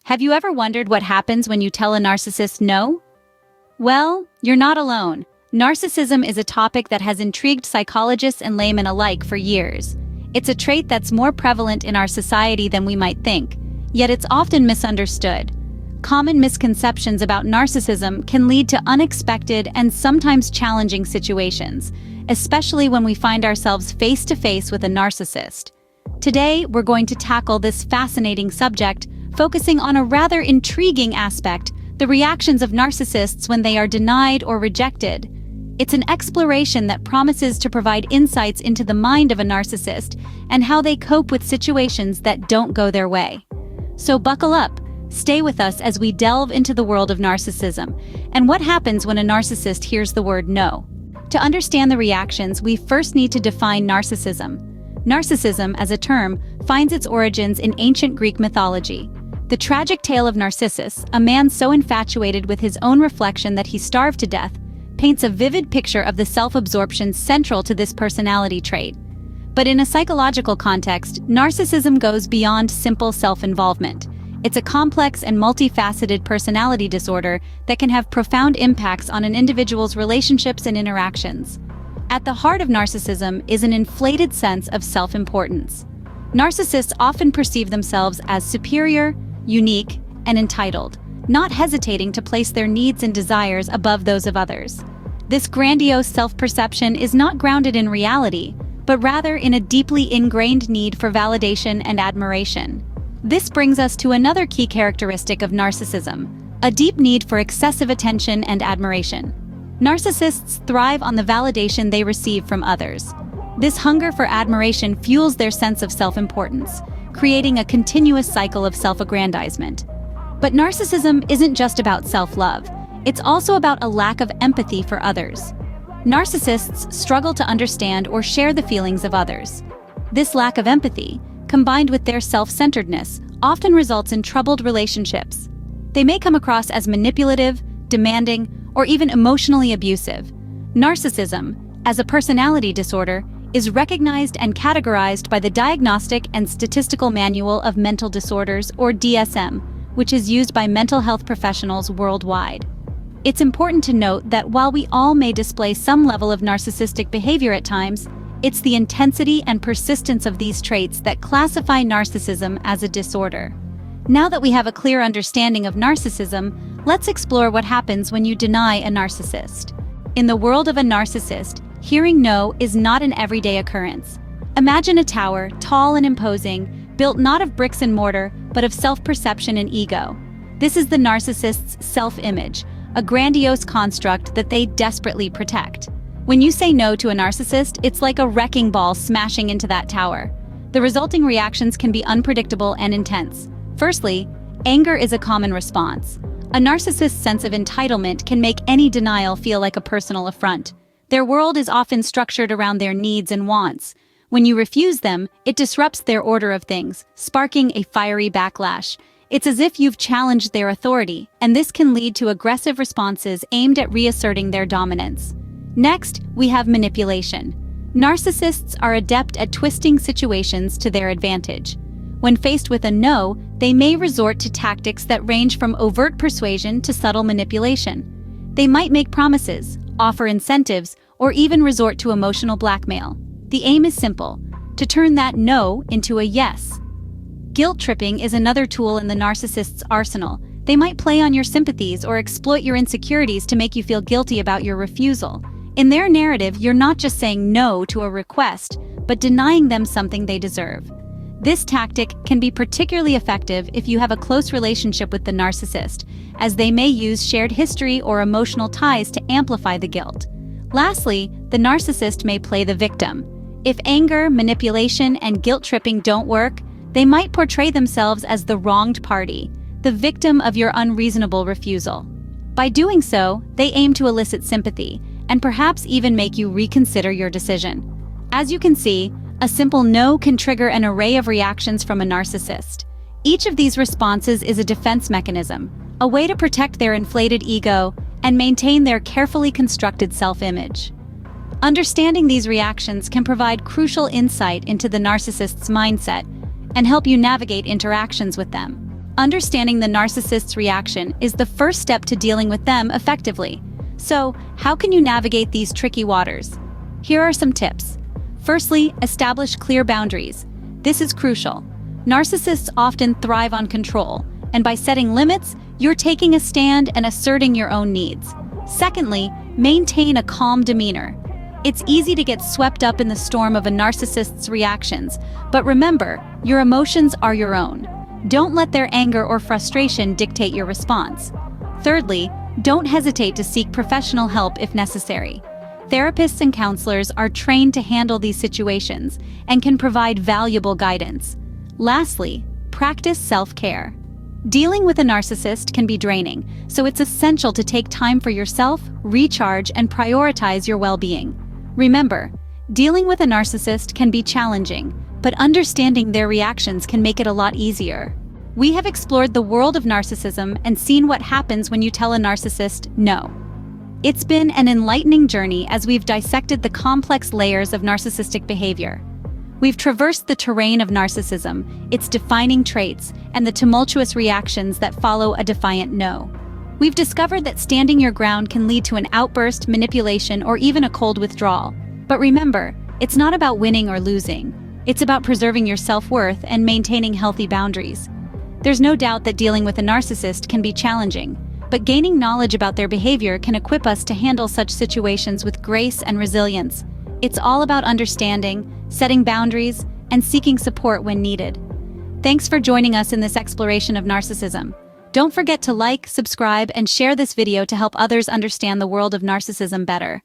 Have you ever wondered what happens when you tell a narcissist no? Well, you're not alone. Narcissism is a topic that has intrigued psychologists and laymen alike for years. It's a trait that's more prevalent in our society than we might think, yet it's often misunderstood. Common misconceptions about narcissism can lead to unexpected and sometimes challenging situations, especially when we find ourselves face to face with a narcissist. Today, we're going to tackle this fascinating subject, focusing on a rather intriguing aspect: the reactions of narcissists when they are denied or rejected. It's an exploration that promises to provide insights into the mind of a narcissist and how they cope with situations that don't go their way. So buckle up, stay with us as we delve into the world of narcissism and what happens when a narcissist hears the word no. To understand the reactions, we first need to define narcissism. Narcissism, as a term, finds its origins in ancient Greek mythology. The tragic tale of Narcissus, a man so infatuated with his own reflection that he starved to death, paints a vivid picture of the self-absorption central to this personality trait. But in a psychological context, narcissism goes beyond simple self-involvement. It's a complex and multifaceted personality disorder that can have profound impacts on an individual's relationships and interactions. At the heart of narcissism is an inflated sense of self-importance. Narcissists often perceive themselves as superior, unique, and entitled, not hesitating to place their needs and desires above those of others. This grandiose self-perception is not grounded in reality, but rather in a deeply ingrained need for validation and admiration. This brings us to another key characteristic of narcissism: a deep need for excessive attention and admiration. Narcissists thrive on the validation they receive from others. This hunger for admiration fuels their sense of self-importance, creating a continuous cycle of self-aggrandizement. But narcissism isn't just about self-love. It's also about a lack of empathy for others. Narcissists struggle to understand or share the feelings of others. This lack of empathy, combined with their self-centeredness, often results in troubled relationships. They may come across as manipulative, demanding, or even emotionally abusive. Narcissism, as a personality disorder, is recognized and categorized by the Diagnostic and Statistical Manual of Mental Disorders, or DSM, which is used by mental health professionals worldwide. It's important to note that while we all may display some level of narcissistic behavior at times, it's the intensity and persistence of these traits that classify narcissism as a disorder. Now that we have a clear understanding of narcissism, let's explore what happens when you deny a narcissist. In the world of a narcissist, hearing no is not an everyday occurrence. Imagine a tower, tall and imposing, built not of bricks and mortar, but of self-perception and ego. This is the narcissist's self-image, a grandiose construct that they desperately protect. When you say no to a narcissist, it's like a wrecking ball smashing into that tower. The resulting reactions can be unpredictable and intense. Firstly, anger is a common response. A narcissist's sense of entitlement can make any denial feel like a personal affront. Their world is often structured around their needs and wants. When you refuse them, it disrupts their order of things, sparking a fiery backlash. It's as if you've challenged their authority, and this can lead to aggressive responses aimed at reasserting their dominance. Next, we have manipulation. Narcissists are adept at twisting situations to their advantage. When faced with a no, they may resort to tactics that range from overt persuasion to subtle manipulation. They might make promises, offer incentives, or even resort to emotional blackmail. The aim is simple: to turn that no into a yes. Guilt tripping is another tool in the narcissist's arsenal. They might play on your sympathies or exploit your insecurities to make you feel guilty about your refusal. In their narrative, you're not just saying no to a request, but denying them something they deserve. This tactic can be particularly effective if you have a close relationship with the narcissist, as they may use shared history or emotional ties to amplify the guilt. Lastly, the narcissist may play the victim. If anger, manipulation, and guilt-tripping don't work, they might portray themselves as the wronged party, the victim of your unreasonable refusal. By doing so, they aim to elicit sympathy, and perhaps even make you reconsider your decision. As you can see, a simple no can trigger an array of reactions from a narcissist. Each of these responses is a defense mechanism, a way to protect their inflated ego and maintain their carefully constructed self-image. Understanding these reactions can provide crucial insight into the narcissist's mindset and help you navigate interactions with them. Understanding the narcissist's reaction is the first step to dealing with them effectively. So, how can you navigate these tricky waters? Here are some tips. Firstly, establish clear boundaries. This is crucial. Narcissists often thrive on control, and by setting limits, you're taking a stand and asserting your own needs. Secondly, maintain a calm demeanor. It's easy to get swept up in the storm of a narcissist's reactions, but remember, your emotions are your own. Don't let their anger or frustration dictate your response. Thirdly, don't hesitate to seek professional help if necessary. Therapists and counselors are trained to handle these situations and can provide valuable guidance. Lastly, practice self-care. Dealing with a narcissist can be draining, so it's essential to take time for yourself, recharge, and prioritize your well-being. Remember, dealing with a narcissist can be challenging, but understanding their reactions can make it a lot easier. We have explored the world of narcissism and seen what happens when you tell a narcissist no. It's been an enlightening journey as we've dissected the complex layers of narcissistic behavior. We've traversed the terrain of narcissism, its defining traits, and the tumultuous reactions that follow a defiant no. We've discovered that standing your ground can lead to an outburst, manipulation, or even a cold withdrawal. But remember, it's not about winning or losing. It's about preserving your self-worth and maintaining healthy boundaries. There's no doubt that dealing with a narcissist can be challenging, but gaining knowledge about their behavior can equip us to handle such situations with grace and resilience. It's all about understanding, setting boundaries, and seeking support when needed. Thanks for joining us in this exploration of narcissism. Don't forget to like, subscribe, and share this video to help others understand the world of narcissism better.